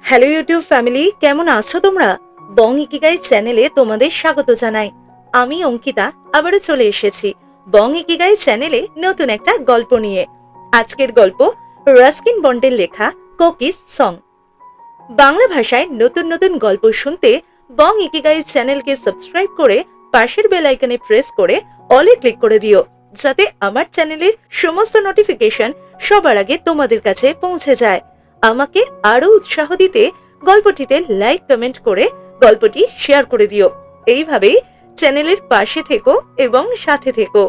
Hello YouTube family, কেমন আছো তোমরা? বং ইকিগাই চ্যানেলে তোমাদের স্বাগত জানাই। আমি অঙ্কিতা আবারও চলে এসেছি বং ইকিগাই চ্যানেলে নতুন একটা গল্প নিয়ে। আজকের গল্প রাস্কিন বন্ডের লেখা কুকিজ সং। বাংলা ভাষায় নতুন নতুন গল্প শুনতে বং ইকিগাই চ্যানেলকে সাবস্ক্রাইব করে পাশের বেল আইকনে প্রেস করে অলে ক্লিক করে দিও, যাতে আমার চ্যানেলের সমস্ত নোটিফিকেশন সবার আগে তোমাদের কাছে পৌঁছে যায়। আমাকে আরো উৎসাহ দিতে গল্পটিতে লাইক কমেন্ট করে গল্পটি শেয়ার করে দিও। এইভাবেই চ্যানেলের পাশে থেকো এবং সাথে থেকো।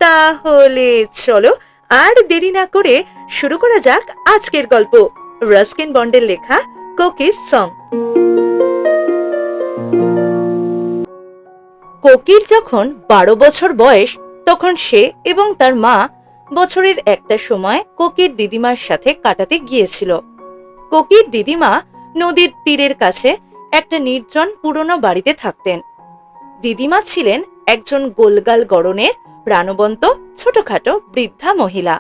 তাহলে চলো আর দেরি না করে শুরু করা যাক আজকের গল্প, রাস্কিন বন্ডের লেখা কুকিজ সং। কোকির যখন 12 বছর বয়স, তখন সে এবং তার মা বছরের একটা সময় কোকির দিদিমার সাথে কাটাতে গিয়েছিল। কোকির দিদিমা নদীর তীরের কাছে একটা নির্জন পুরনো বাড়িতে থাকতেন। দিদিমা ছিলেন একজন গোলগাল গড়নের প্রাণবন্ত ছোটখাটো বৃদ্ধা মহিলা।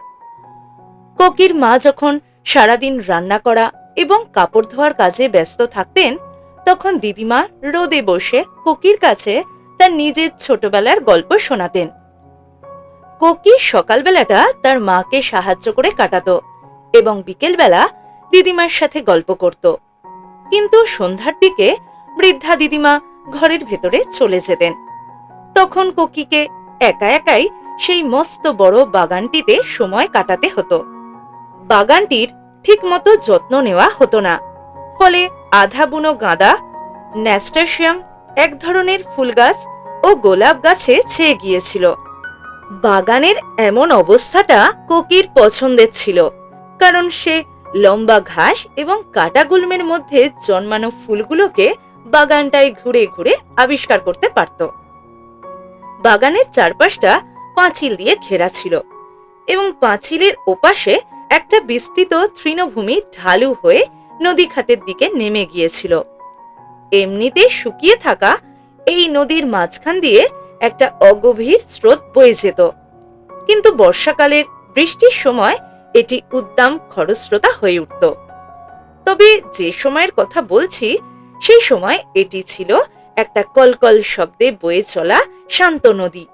কোকির মা যখন সারাদিন রান্না করা এবং কাপড় ধোয়ার কাজে ব্যস্ত থাকতেন, তখন দিদিমা রোদে বসে কোকির কাছে তার নিজের ছোটবেলার গল্প শোনাতেন। কোকি সকালবেলাটা তার মাকে সাহায্য করে কাটাতো এবং বিকেলবেলা দিদিমার সাথে গল্প করত। কিন্তু সন্ধ্যার দিকে বৃদ্ধা দিদিমা ঘরের ভেতরে চলে যেতেন। তখন কোকিকে একা একাই সেই মস্ত বড় বাগানটিতে সময় কাটাতে হতো। বাগানটির ঠিক মতো যত্ন নেওয়া হতো না, ফলে আধা বুনো গাঁদা, ন্যাস্টাসিয়াম, এক ধরনের ফুল গাছ ও গোলাপ গাছে ছেয়ে গিয়েছিল। বাগানের এমন অবস্থাটা কোকির পছন্দের ছিল, কারণ সে লম্বা ঘাস এবং কাটা গুল্মের মধ্যে জন্মানো ফুলগুলোকে বাগানটায় ঘুরে ঘুরে আবিষ্কার করতে পারত। বাগানের চারপাশটা পাঁচিল দিয়ে ঘেরা ছিল এবং পাঁচিলের ওপাশে একটা বিস্তৃত তৃণভূমি ঢালু হয়ে নদী খাতের দিকে নেমে গিয়েছিল। এমনিতে শুকিয়ে থাকা এই নদীর মাঝখান দিয়ে একটা অগভীর স্রোত বয়ে যেত, কিন্তু বর্ষাকালের বৃষ্টির সময় এটি উদ্দাম খরস্রোতা হয়ে উঠত। তবে যে সময়ের কথা বলছি, সেই সময় এটি ছিল একটা কলকল শব্দে বয়ে চলা শান্ত নদী,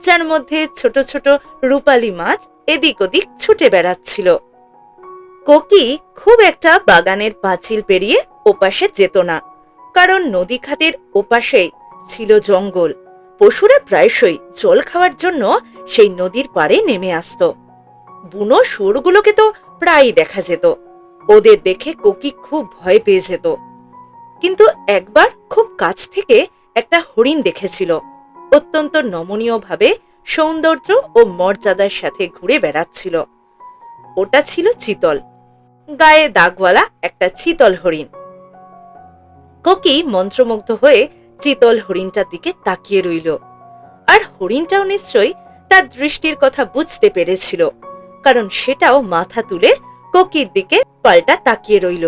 যার মধ্যে ছোট ছোট রূপালী মাছ এদিক ওদিক ছুটে বেড়াচ্ছিল। কোকি খুব একটা বাগানের পাঁচিল পেরিয়ে ওপাশে যেত না, কারণ নদী খাতের ওপাশেই ছিল জঙ্গল। পশুরা প্রায়শই জল খাওয়ার জন্য সেই নদীর পাড়ে নেমে আসত। বুনো শুয়োরগুলোকে তো প্রায়ই দেখা যেত। ওদের দেখে কোকি খুব ভয় পেয়ে যেত। কিন্তু একবার খুব কাছ থেকে একটা হরিণ দেখেছিল, অত্যন্ত নমনীয়ভাবে সৌন্দর্য ও মর্যাদার সাথে ঘুরে বেড়াচ্ছিল। ওটা ছিল চিতল, গায়ে দাগওয়ালা একটা চিতল হরিণ। কোকি মন্ত্রমুগ্ধ হয়ে চিতল হরিণটার দিকে তাকিয়ে রইল, আর হরিণটাও নিশ্চয়ই তার দৃষ্টির কথা বুঝতে পেরেছিল, কারণ সেটাও মাথা তুলে কোকির দিকে পাল্টা তাকিয়ে রইল।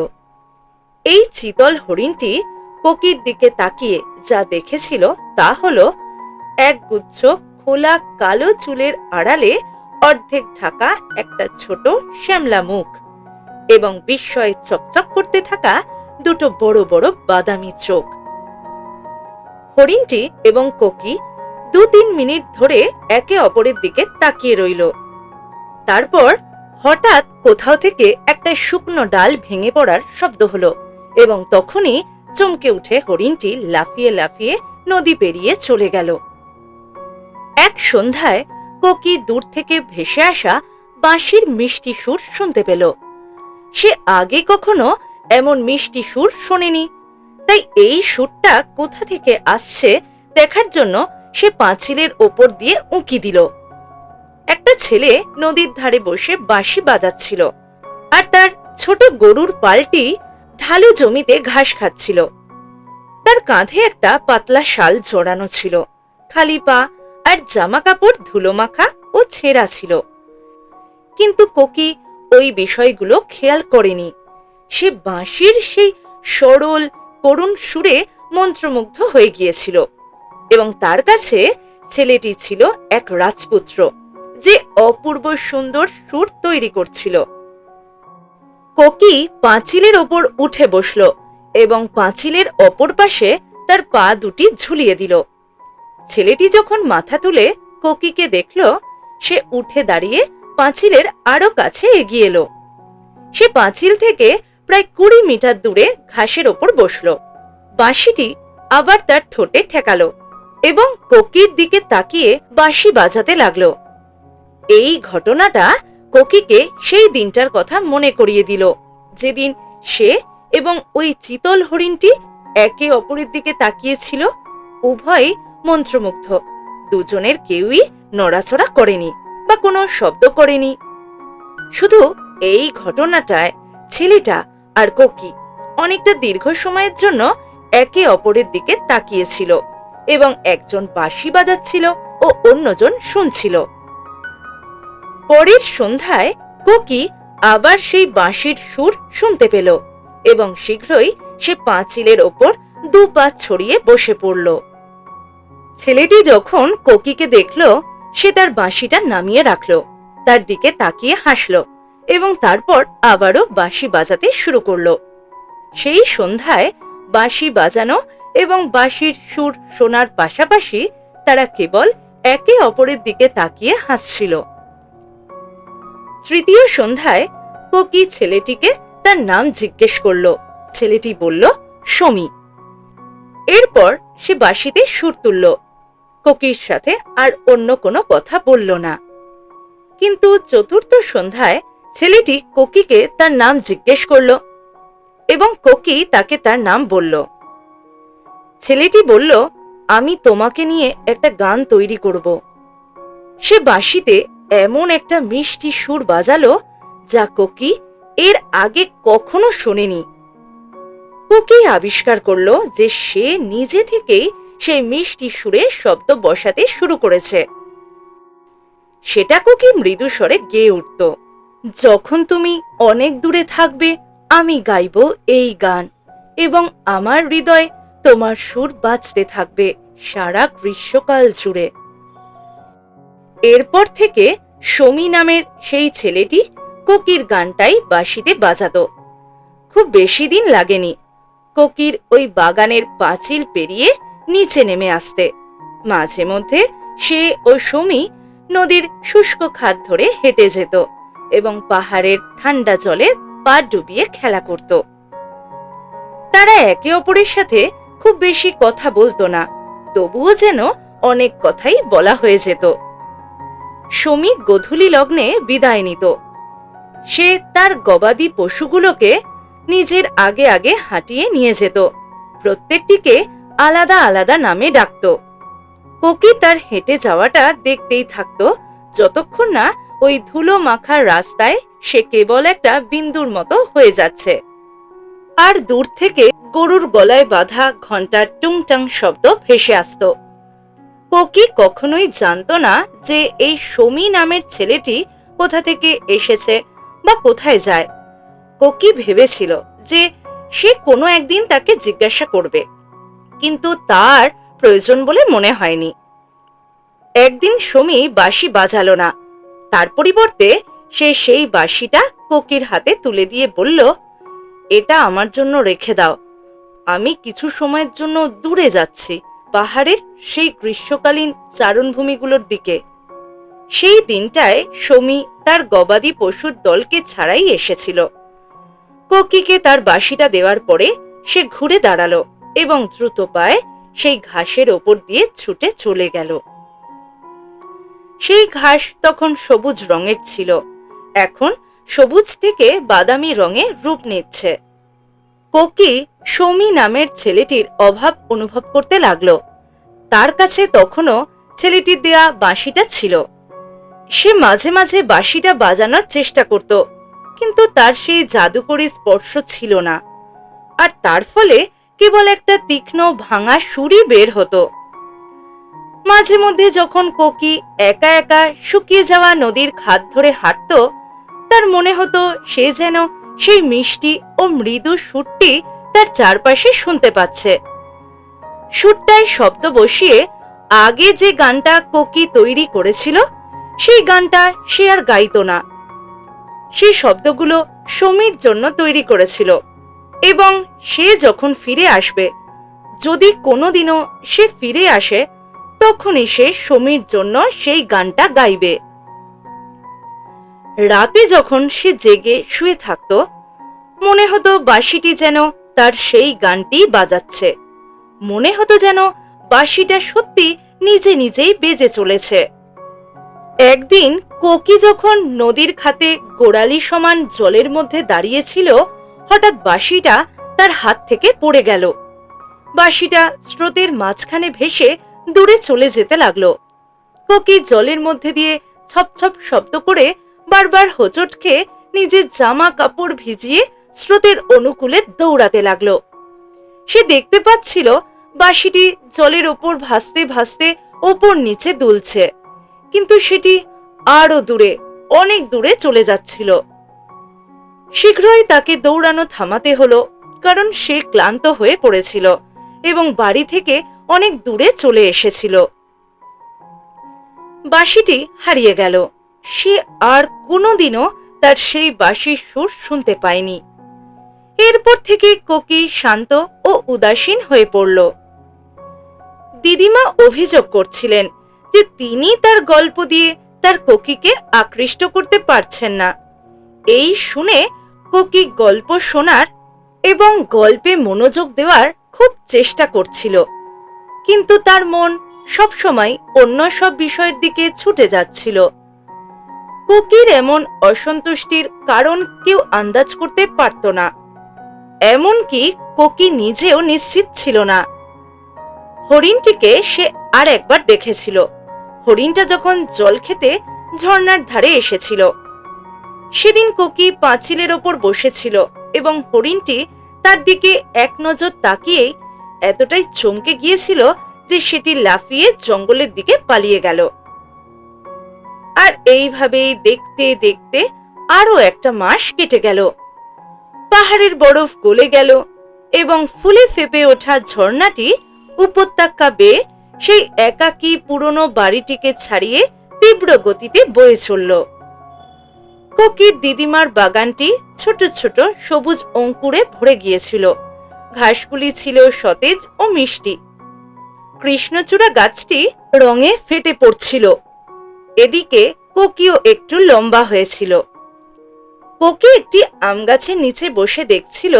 এই চিতল হরিণটি কোকির দিকে তাকিয়ে যা দেখেছিল তা হলো এক গুচ্ছ খোলা কালো চুলের আড়ালে অর্ধেক ঢাকা একটা ছোট শ্যামলা মুখ এবং বিস্ময়ে চকচক করতে থাকা দুটো বড় বড় বাদামি চোখ। হরিণটি এবং কোকি 2-3 মিনিট ধরে একে অপরের দিকে তাকিয়ে রইল। তারপর হঠাৎ কোথাও থেকে একটা শুকনো ডাল ভেঙে পড়ার শব্দ হলো এবং তখনই চমকে উঠে হরিণটি লাফিয়ে লাফিয়ে নদী পেরিয়ে চলে গেল। এক সন্ধ্যায় কোকি দূর থেকে ভেসে আসা বাঁশির মিষ্টি সুর শুনতে পেল। সে আগে কখনো এমন মিষ্টি সুর শোনেনি, তাই এই সুরটা কোথা থেকে আসছে দেখার জন্য সে পাঁচিলের ওপর দিয়ে উঁকি দিল। একটা ছেলে নদীর ধারে বসে বাঁশি বাজাচ্ছিল, আর তার ছোট গরুর পালটি ঢালু জমিতে ঘাস খাচ্ছিল। তার কাঁধে একটা পাতলা শাল জড়ানো ছিল, খালি পা আর জামা কাপড় ধুলো মাখা ও ছেঁড়া ছিল। কিন্তু কোকি ওই বিষয়গুলো খেয়াল করেনি। সে বাঁশির সেই সরল করুণ সুরে মন্ত্রমুগ্ধ হয়ে গিয়েছিল এবং তার কাছে ছেলেটি ছিল এক রাজপুত্র, যে অপূর্ব সুন্দর সুর তৈরি করছিল। কোকি পাঁচিলের ওপর উঠে বসল এবং পাঁচিলের অপর পাশে তার পা দুটি ঝুলিয়ে দিল। ছেলেটি যখন মাথা তুলে কোকিকে দেখল, সে উঠে দাঁড়িয়ে পাঁচিলের আরো কাছে এগিয়ে এলো। সে পাঁচিল থেকে প্রায় 20 মিটার দূরে ঘাসের ওপর বসল। বাঁশিটি আবার তার ঠোঁটে ঠেকালো এবং কোকির দিকে তাকিয়ে বাঁশি বাজাতে লাগলো। এই ঘটনাটা কোকিকে সেই দিনটার কথা মনে করিয়ে দিল, যেদিন সে এবং ওই চিতল হরিণটি একে অপরের দিকে তাকিয়েছিল। উভয়ই মন্ত্রমুগ্ধ, দুজনের কেউই নড়াচড়া করেনি বা কোনো শব্দ করেনি। শুধু এই ঘটনাটায় ছেলেটা আর কোকি অনেকটা দীর্ঘ সময়ের জন্য একে অপরের দিকে তাকিয়েছিল এবং একজন বাঁশি বাজাচ্ছিল ও অন্যজন শুনছিল। পরের সন্ধ্যায় কোকি আবার সেই বাঁশির সুর শুনতে পেল এবং শীঘ্রই সে পাঁচিলের ওপর 2 পা ছড়িয়ে বসে পড়ল। ছেলেটি যখন কোকিকে দেখল, সে তার বাঁশিটা নামিয়ে রাখল, তার দিকে তাকিয়ে হাসল এবং তারপর আবারও বাঁশি বাজাতে শুরু করল। সেই সন্ধ্যায় বাঁশি বাজানো এবং বাঁশির সুর শোনার পাশাপাশি তারা কেবল একে অপরের দিকে তাকিয়ে হাসছিল। তৃতীয় সন্ধ্যায় কোকি ছেলেটিকে তার নাম জিজ্ঞেস করল। ছেলেটি বলল, সমী। এরপর সে বাঁশিতে সুর তুলল। কোকির সাথে আর অন্য কোনো কথা বলল না। কিন্তু চতুর্থ সন্ধ্যায় ছেলেটি কোকিকে তার নাম জিজ্ঞেস করল এবং কোকি তাকে তার নাম বলল। ছেলেটি বলল, আমি তোমাকে নিয়ে একটা গান তৈরি করব। সে বাঁশিতে এমন একটা মিষ্টি সুর বাজালো যা কোকি এর আগে কখনো শোনেনি। কোকি আবিষ্কার করলো যে সে নিজে থেকেই সেই মিষ্টি সুরে শব্দ বসাতে শুরু করেছে। সেটা কোকি মৃদু স্বরে গেয়ে উঠত, যখন তুমি অনেক দূরে থাকবে আমি গাইব এই গান এবং আমার হৃদয়ে তোমার সুর বাজতে থাকবে সারা গ্রীষ্মকাল জুড়ে। এরপর থেকে সমী নামের সেই ছেলেটি কোকির গানটাই বাঁশিতে বাজাতো। খুব বেশি দিন লাগেনি কোকির ওই বাগানের পাঁচিল পেরিয়ে নিচে নেমে আসতে। মাঝে মধ্যে সে ও সমী নদীর শুষ্ক খাদ ধরে হেঁটে যেত এবং পাহাড়ের ঠান্ডা জলে পা ডুবিয়ে খেলা করত। তারা একে অপরের সাথে খুব বেশি কথা বলতো না, তবুও যেন অনেক কথাই বলা হয়ে যেত। সমী গোধূলি লগ্নে বিদায় নিত। সে তার গবাদি পশুগুলোকে নিজের আগে আগে হাঁটিয়ে নিয়ে যেত, প্রত্যেকটিকে আলাদা আলাদা নামে ডাকত। কোকি তার হেঁটে যাওয়াটা দেখতেই থাকতো যতক্ষণ না ওই ধুলো মাখা রাস্তায় সে কেবল একটা বিন্দুর মতো হয়ে যাচ্ছে। আর দূর থেকে গরুর গলায় বাঁধা ঘণ্টার টুংটাং শব্দ ভেসে আসত। কোকি কখনোই জানতো না যে এই সমী নামের ছেলেটি কোথা থেকে এসেছে বা কোথায় যায়। কোকি ভেবেছিল যে সে কোনো একদিন তাকে জিজ্ঞাসা করবে, কিন্তু তার প্রয়োজন বলে মনে হয়নি। একদিন সমী বাঁশি বাজালো না, তার পরিবর্তে সে সেই বাঁশিটা কোকির হাতে তুলে দিয়ে বলল, এটা আমার জন্য রেখে দাও, আমি কিছু সময়ের জন্য দূরে যাচ্ছি, পাহাড়ের সেই গ্রীষ্মকালীন চারণভূমিগুলোর দিকে। সেই দিনটায় সমী তার গবাদি পশুর দলকে ছাড়াই এসেছিল। কোকিকে তার বাঁশিটা দেওয়ার পরে সে ঘুরে দাঁড়ালো এবং দ্রুত পায়ে সেই ঘাসের ওপর দিয়ে ছুটে চলে গেল। সেই ঘাস তখন সবুজ রঙের ছিল, এখন সবুজ থেকে বাদামি রঙে রূপ নিচ্ছে। কোকি সমী নামের ছেলেটির অভাব অনুভব করতে লাগলো। তার কাছে তখনও ছেলেটির দেয়া বাঁশিটা ছিল। সে মাঝে মাঝে বাঁশিটা বাজানোর চেষ্টা করত, কিন্তু তার সেই জাদুকরী স্পর্শ ছিল না, আর তার ফলে কেবল একটা তীক্ষ্ণ ভাঙা সুরই বের হতো। মাঝে মধ্যে যখন কোকি একা একা শুকিয়ে যাওয়া নদীর খাদ ধরে হাঁটত, তার মনে হতো সে যেন সেই মিষ্টি ও মৃদু সুরটি তার চারপাশে শুনতে পাচ্ছে। সুরটায় শব্দ বসিয়ে আগে যে গানটা কোকি তৈরি করেছিল সেই গানটা সে আর গাইতো না। সেই শব্দগুলো সমীর জন্য তৈরি করেছিল এবং সে যখন ফিরে আসবে, যদি কোনোদিনও সে ফিরে আসে, তখনই সে সমীর জন্য সেই গানটা গাইবে। রাতে যখন সে জেগে শুয়ে থাকত, মনে হতো বাঁশিটি যেন তার সেই গানটি বাজাচ্ছে। মনে হতো যেন বাঁশিটা সত্যি নিজে নিজেই বেজে চলেছে। একদিন কোকি যখন নদীর খাতে গোড়ালি সমান জলের মধ্যে দাঁড়িয়েছিল, হঠাৎ বাঁশিটা তার হাত থেকে পড়ে গেল। বাঁশিটা স্রোতের মাঝখানে ভেসে দূরে চলে যেতে লাগলো। কোকি জলের মধ্যে দিয়ে ছপছপ শব্দ করে বারবার হোঁচট খেয়ে নিজের জামা কাপড় ভিজিয়ে স্রোতের অনুকূলে দৌড়াতে লাগলো। সে দেখতে পাচ্ছিল বাঁশিটি জলের ওপর ভাসতে ভাসতে ওপর নিচে দুলছে, কিন্তু সেটি আরো দূরে, অনেক দূরে চলে যাচ্ছিল। শীঘ্রই তাকে দৌড়ানো থামাতে হলো, কারণ সে ক্লান্ত হয়ে পড়েছিল এবং বাড়ি থেকে অনেক দূরে চলে এসেছিল। বাঁশিটি হারিয়ে গেল। সে আর কোনোদিনও তার সেই বাঁশির সুর শুনতে পায়নি। এরপর থেকে কোকি শান্ত ও উদাসীন হয়ে পড়ল। দিদিমা অভিযোগ করছিলেন যে তিনি তার গল্প দিয়ে তার কোকিকে আকৃষ্ট করতে পারছেন না। এই শুনে কোকি গল্প শোনার এবং গল্পে মনোযোগ দেওয়ার খুব চেষ্টা করছিল, কিন্তু তার মন সবসময় অন্য সব বিষয়ের দিকে ছুটে যাচ্ছিল। কোকির এমন অসন্তুষ্টির কারণ কেউ আন্দাজ করতে পারত না, এমনকি কোকি নিজেও নিশ্চিত ছিল না। হরিণটিকে সে আর একবার দেখেছিল। হরিণটা যখন জল খেতে ঝর্ণার ধারে এসেছিল। সেদিন কোকি পাঁচিলের ওপর বসেছিল এবং হরিণটি তার দিকে এক নজর তাকিয়ে এতটাই চমকে গিয়েছিল যে সেটি লাফিয়ে জঙ্গলের দিকে পালিয়ে গেল। আর এইভাবেই দেখতে দেখতে আরো একটা মাস কেটে গেল। পাহাড়ের বরফ গলে গেল এবং ফুলে ফেপে ওঠা ঝর্ণাটি উপত্যকা বেয়ে সেই একাকী পুরনো বাড়িটিকে ছাড়িয়ে তীব্র গতিতে বয়ে চলল। কোকির দিদিমার বাগানটি ছোট ছোট সবুজ অঙ্কুরে ভরে গিয়েছিল। ঘাসগুলি ছিল সতেজ ও মিষ্টি। কৃষ্ণচূড়া গাছটি রঙে ফেটে পড়ছিল। এদিকে কোকিও একটু লম্বা হয়েছিল। কোকি একটি আম গাছের নিচে বসে দেখছিল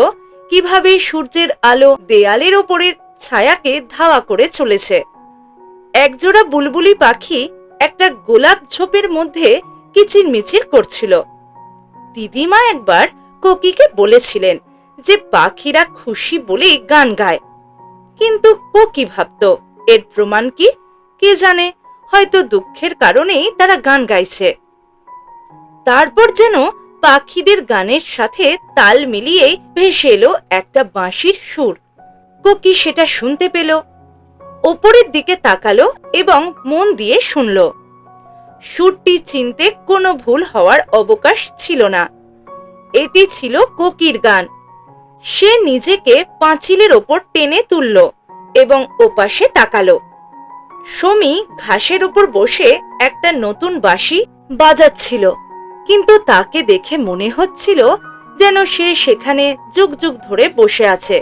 কিভাবে সূর্যের আলো দেয়ালের ওপরের ছায়াকে ধাওয়া করে চলেছে। একজোড়া বুলবুলি পাখি একটা গোলাপ ঝোপের মধ্যে কিচিরমিচির করছিল। দিদিমা একবার কোকিকে বলেছিলেন যে পাখিরা খুশি বলেই গান গায়, কিন্তু কোকি ভাবত এর প্রমাণ কি? কে জানে, হয়তো দুঃখের কারণেই তারা গান গাইছে। তারপর যেন পাখিদের গানের সাথে তাল মিলিয়ে ভেসে এলো একটা বাঁশির সুর। কোকি সেটা শুনতে পেল, ওপরের দিকে তাকালো এবং মন দিয়ে শুনল। সুরটি চিনতে কোনো ভুল হওয়ার অবকাশ ছিল না। এটি ছিল কোকির গান। সে নিজেকে পাঁচিলের ওপর টেনে তুলল এবং ওপাশে তাকালো। সমী ঘাসের উপর বসে একটা নতুন বাঁশি বাজাচ্ছিল, কিন্তু তাকে দেখে মনে হচ্ছিল যেন সে সেখানে যুগ যুগ ধরে বসে আছে।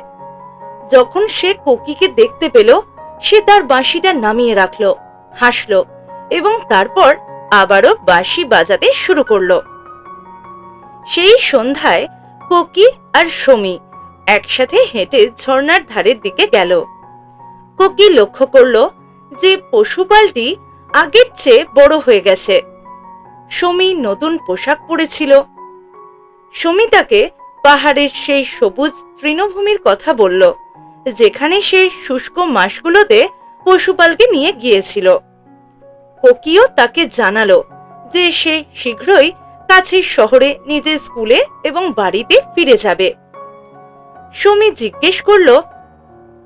যখন সে কোকিকে দেখতে পেল, সে তার বাঁশিটা নামিয়ে রাখল, হাসল এবং তারপর আবারও বাঁশি বাজাতে শুরু করল। সেই সন্ধ্যায় কোকি আর সমী একসাথে হেঁটে ঝর্ণার ধারের দিকে গেল। কোকি লক্ষ্য করল যে পশুপালটি আগের চেয়ে বড় হয়ে গেছে। সমী নতুন পোশাক পরেছিল। সমী তাকে পাহাড়ের সেই সবুজ তৃণভূমির কথা বলল, যেখানে সে শুষ্ক মাসগুলোতে পশুপালকে নিয়ে গিয়েছিল। কোকিও তাকে জানালো যে সে শীঘ্রই কাছের শহরে নিজের স্কুলে এবং বাড়িতে ফিরে যাবে। সমী জিজ্ঞেস করল,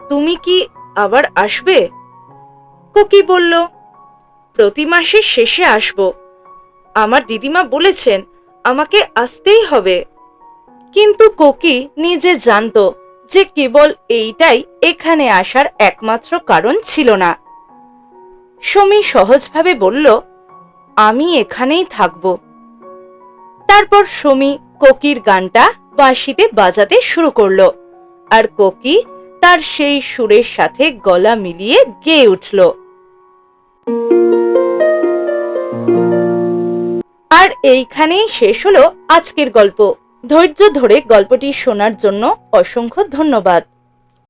তুমি কি আবার আসবে? কোকি বলল, প্রতি মাসের শেষে আসব। আমার দিদিমা বলেছেন আমাকে আসতেই হবে। কিন্তু কোকি নিজে জানত যে কেবল এইটাই এখানে আসার একমাত্র কারণ ছিল না। সমী সহজভাবে বলল, আমি এখানেই থাকব। তারপর সমী কোকির গানটা বাঁশিতে বাজাতে শুরু করলো, আর কোকি তার সেই সুরের সাথে গলা মিলিয়ে গেয়ে উঠল। আর এইখানেই শেষ হলো আজকের গল্প। ধৈর্য ধরে গল্পটি শোনার জন্য অসংখ্য ধন্যবাদ।